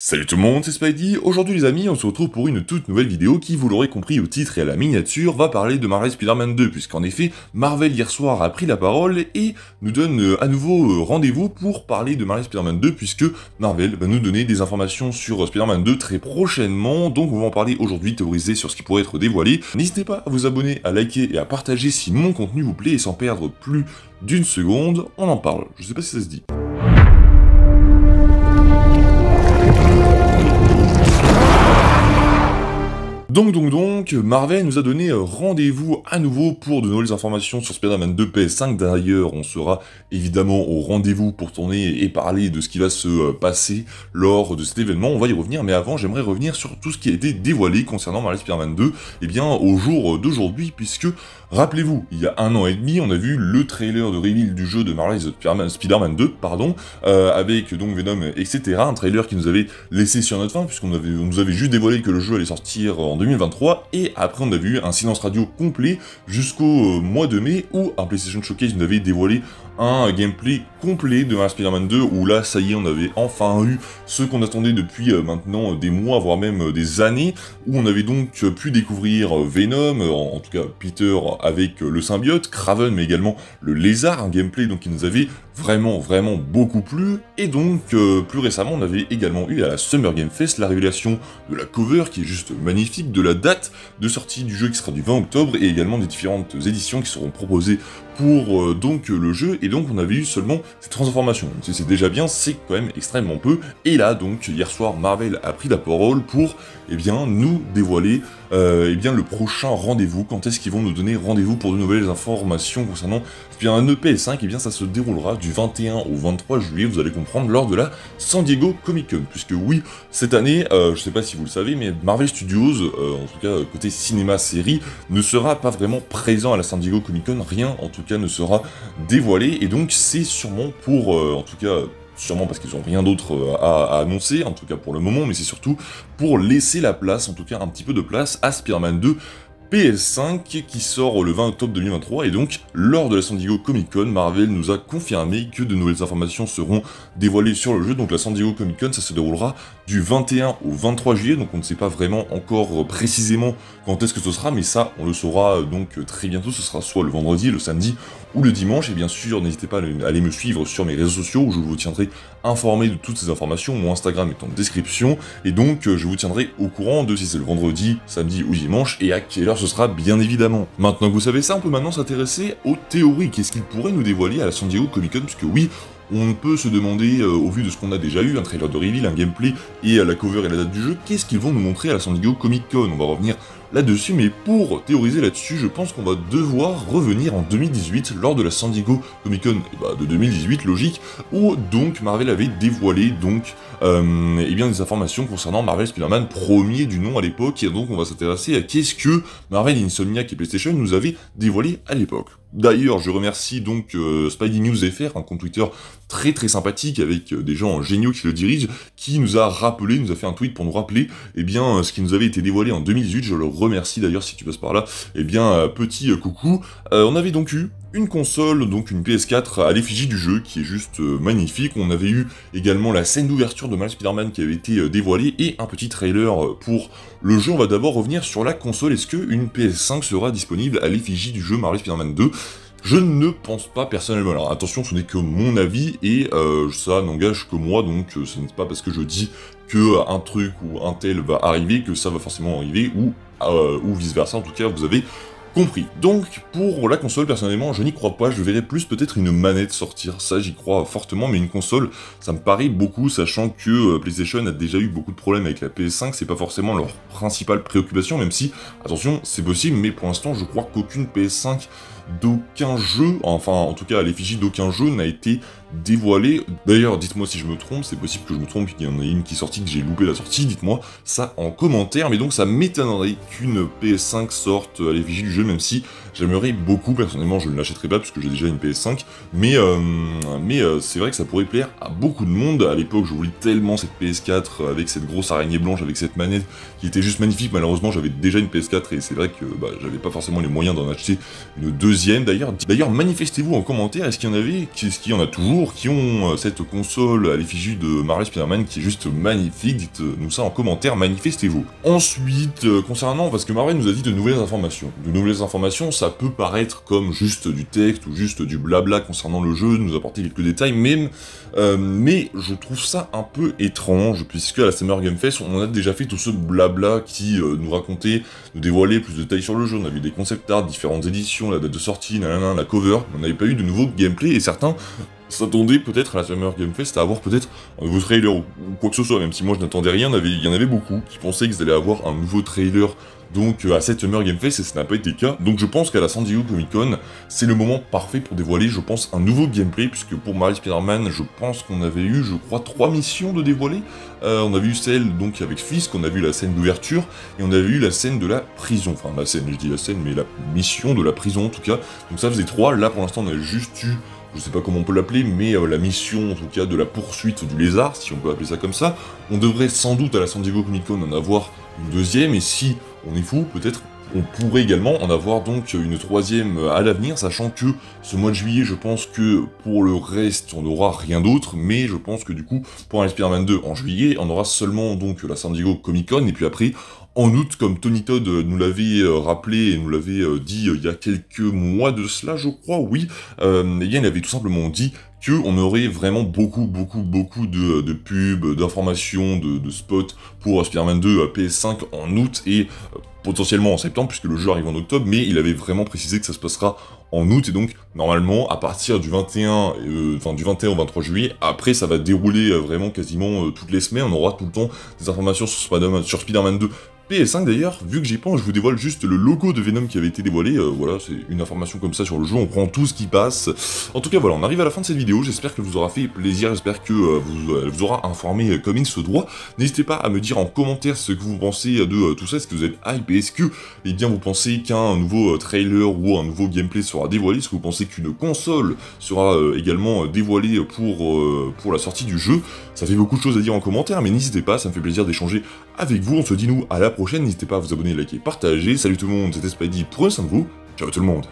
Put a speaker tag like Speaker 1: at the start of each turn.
Speaker 1: Salut tout le monde, c'est Spidey. Aujourd'hui les amis, on se retrouve pour une toute nouvelle vidéo qui, vous l'aurez compris au titre et à la miniature, va parler de Marvel Spider-Man 2, puisqu'en effet, Marvel hier soir a pris la parole et nous donne à nouveau rendez-vous pour parler de Marvel Spider-Man 2, puisque Marvel va nous donner des informations sur Spider-Man 2 très prochainement, donc on va en parler aujourd'hui, théoriser sur ce qui pourrait être dévoilé. N'hésitez pas à vous abonner, à liker et à partager si mon contenu vous plaît, et sans perdre plus d'une seconde, on en parle. Je sais pas si ça se dit. Donc, Marvel nous a donné rendez-vous à nouveau pour de nouvelles informations sur Spider-Man 2 PS5. D'ailleurs, on sera évidemment au rendez-vous pour tourner et parler de ce qui va se passer lors de cet événement. On va y revenir, mais avant, j'aimerais revenir sur tout ce qui a été dévoilé concernant Marvel Spider-Man 2, et bien au jour d'aujourd'hui, puisque, rappelez-vous, il y a 1 an et demi, on a vu le trailer de reveal du jeu de Marvel Spider-Man 2, avec donc Venom, etc. Un trailer qui nous avait laissé sur notre faim, puisqu'on nous avait juste dévoilé que le jeu allait sortir en 2023, et après on a vu un silence radio complet jusqu'au mois de mai, où un PlayStation Showcase nous avait dévoilé un gameplay complet de Marvel Spider-Man 2, où là, ça y est, on avait enfin eu ce qu'on attendait depuis maintenant des mois, voire même des années, où on avait donc pu découvrir Venom, en tout cas Peter avec le symbiote, Kraven, mais également le lézard, un gameplay donc qui nous avait vraiment beaucoup plu, et donc plus récemment, on avait également eu à la Summer Game Fest la révélation de la cover, qui est juste magnifique, de la date de sortie du jeu qui sera du 20 octobre, et également des différentes éditions qui seront proposées pour donc le jeu, et donc on avait eu seulement ces 3 informations. Si c'est déjà bien, c'est quand même extrêmement peu, et là donc hier soir Marvel a pris la parole pour nous dévoiler le prochain rendez-vous. Quand est-ce qu'ils vont nous donner rendez-vous pour de nouvelles informations concernant un EP5? Ça se déroulera du 21 au 23 juillet, vous allez comprendre, lors de la San Diego Comic Con, puisque oui, cette année, je sais pas si vous le savez, mais Marvel Studios, en tout cas côté cinéma-série, ne sera pas vraiment présent à la San Diego Comic Con, rien en tout cas ne sera dévoilé, et donc c'est sûrement pour, sûrement parce qu'ils n'ont rien d'autre à annoncer, en tout cas pour le moment, mais c'est surtout pour laisser la place, en tout cas un petit peu de place, à Spider-Man 2 PS5 qui sort le 20 octobre 2023, et donc lors de la San Diego Comic Con, Marvel nous a confirmé que de nouvelles informations seront dévoilées sur le jeu. Donc la San Diego Comic Con, ça se déroulera du 21 au 23 juillet, donc on ne sait pas vraiment encore précisément quand est-ce que ce sera, mais ça on le saura donc très bientôt. Ce sera soit le vendredi, le samedi ou le dimanche, et bien sûr n'hésitez pas à aller me suivre sur mes réseaux sociaux où je vous tiendrai informé de toutes ces informations. Mon Instagram est en description, et donc je vous tiendrai au courant de si c'est le vendredi, samedi ou dimanche, et à quelle heure ce sera bien évidemment. Maintenant que vous savez ça, on peut maintenant s'intéresser aux théories. Qu'est-ce qu'ils pourraient nous dévoiler à la San Diego Comic Con, puisque oui, on peut se demander, au vu de ce qu'on a déjà eu, un trailer de reveal, un gameplay, et la cover et la date du jeu, qu'est-ce qu'ils vont nous montrer à la San Diego Comic Con? On va revenir là-dessus, mais pour théoriser là-dessus, je pense qu'on va devoir revenir en 2018, lors de la San Diego Comic Con de 2018, logique, où donc Marvel avait dévoilé donc des informations concernant Marvel Spider-Man, premier du nom à l'époque, et donc on va s'intéresser à qu'est-ce que Marvel, Insomniac et PlayStation nous avaient dévoilé à l'époque. D'ailleurs, je remercie donc Spidey News FR, un compte Twitter très sympathique avec des gens géniaux qui le dirigent, qui nous a rappelé, nous a fait un tweet pour nous rappeler ce qui nous avait été dévoilé en 2018. Je le remercie d'ailleurs si tu passes par là. Petit coucou. On avait donc eu une console, donc une PS4 à l'effigie du jeu, qui est juste magnifique. On avait eu également la scène d'ouverture de Marvel Spider-Man qui avait été dévoilée, et un petit trailer pour le jeu. On va d'abord revenir sur la console. Est-ce qu'une PS5 sera disponible à l'effigie du jeu Marvel Spider-Man 2 ? Je ne pense pas personnellement. Alors attention, ce n'est que mon avis, et ça n'engage que moi, donc ce n'est pas parce que je dis que un truc ou un tel va arriver que ça va forcément arriver, ou vice versa. En tout cas, vous avez compris. Donc, pour la console, personnellement, je n'y crois pas. Je verrais plus peut-être une manette sortir. Ça, j'y crois fortement, mais une console, ça me paraît beaucoup, sachant que PlayStation a déjà eu beaucoup de problèmes avec la PS5. C'est pas forcément leur principale préoccupation, même si, attention, c'est possible, mais pour l'instant, je crois qu'aucune PS5 d'aucun jeu, enfin en tout cas à l'effigie d'aucun jeu, n'a été dévoilé. D'ailleurs, dites-moi si je me trompe, c'est possible que je me trompe, qu'il y en ait une qui est sortie, que j'ai loupé la sortie, dites-moi ça en commentaire, mais donc ça m'étonnerait qu'une PS5 sorte à l'effigie du jeu, même si j'aimerais beaucoup, personnellement je ne l'achèterai pas, parce que j'ai déjà une PS5, mais c'est vrai que ça pourrait plaire à beaucoup de monde. À l'époque, je voulais tellement cette PS4, avec cette grosse araignée blanche, avec cette manette, qui était juste magnifique. Malheureusement, j'avais déjà une PS4, et c'est vrai que j'avais pas forcément les moyens d'en acheter une deuxième deuxième d'ailleurs. D'ailleurs, manifestez-vous en commentaire, est-ce qu'il y en avait, est-ce qu'il y en a toujours, qui ont cette console à l'effigie de Marvel Spider-Man qui est juste magnifique, dites-nous ça en commentaire, manifestez-vous. Ensuite, concernant, parce que Marvel nous a dit de nouvelles informations. De nouvelles informations, ça peut paraître comme juste du texte ou juste du blabla concernant le jeu, nous apporter quelques détails, même, mais je trouve ça un peu étrange, puisque à la Summer Game Fest, on a déjà fait tout ce blabla qui nous racontait, nous dévoilait plus de détails sur le jeu, on a vu des concept art, différentes éditions, la date de sortie, nanana, la cover, on n'avait pas eu de nouveau gameplay, et certains s'attendaient peut-être à la Summer Game Fest à avoir peut-être un nouveau trailer ou quoi que ce soit, même si moi je n'attendais rien, il y en avait beaucoup qui pensaient qu'ils allaient avoir un nouveau trailer donc à cette Summer Game Fest, et ça n'a pas été le cas. Donc je pense qu'à la San Diego Comic Con, c'est le moment parfait pour dévoiler, je pense, un nouveau gameplay, puisque pour Marvel Spider-Man, je pense qu'on avait eu, je crois, 3 missions de dévoiler. On avait eu celle donc avec Fisk, on a vu la scène d'ouverture, et on avait eu la scène de la prison. Enfin la scène, je dis la scène, mais la mission de la prison en tout cas. Donc ça faisait 3, là pour l'instant on a juste eu, je sais pas comment on peut l'appeler, mais la mission en tout cas de la poursuite du lézard, si on peut appeler ça comme ça. On devrait sans doute à la San Diego Comic Con en avoir une deuxième, et si on est fou, peut-être on pourrait également en avoir donc une troisième à l'avenir, sachant que ce mois de juillet, je pense que pour le reste, on n'aura rien d'autre, mais je pense que du coup, pour un Spider-Man 2 en juillet, on aura seulement donc la San Diego Comic Con, et puis après, en août, comme Tony Todd nous l'avait rappelé et nous l'avait dit il y a quelques mois de cela, je crois, oui, eh bien, il avait tout simplement dit qu'on aurait vraiment beaucoup de pubs, d'informations, de spots pour Spider-Man 2 PS5 en août et potentiellement en septembre, puisque le jeu arrive en octobre, mais il avait vraiment précisé que ça se passera en août, et donc normalement à partir du 21, du 21 au 23 juillet, après ça va dérouler vraiment quasiment toutes les semaines, on aura tout le temps des informations sur Spider-Man 2. PS5 d'ailleurs, vu que j'y pense, je vous dévoile juste le logo de Venom qui avait été dévoilé, voilà, c'est une information comme ça sur le jeu, on prend tout ce qui passe. En tout cas voilà, on arrive à la fin de cette vidéo, j'espère qu'elle vous aura fait plaisir, j'espère que vous aura informé comme il se doit. N'hésitez pas à me dire en commentaire ce que vous pensez de tout ça, est-ce que vous êtes hype, et est-ce que, eh bien, vous pensez qu'un nouveau trailer ou un nouveau gameplay sera dévoilé, est-ce que vous pensez qu'une console sera également dévoilée pour la sortie du jeu? Ça fait beaucoup de choses à dire en commentaire, mais n'hésitez pas, ça me fait plaisir d'échanger avec vous, on se dit nous à la prochaine, n'hésitez pas à vous abonner, liker, partager, salut tout le monde, c'était Spidey, prenez soin de vous, ciao tout le monde.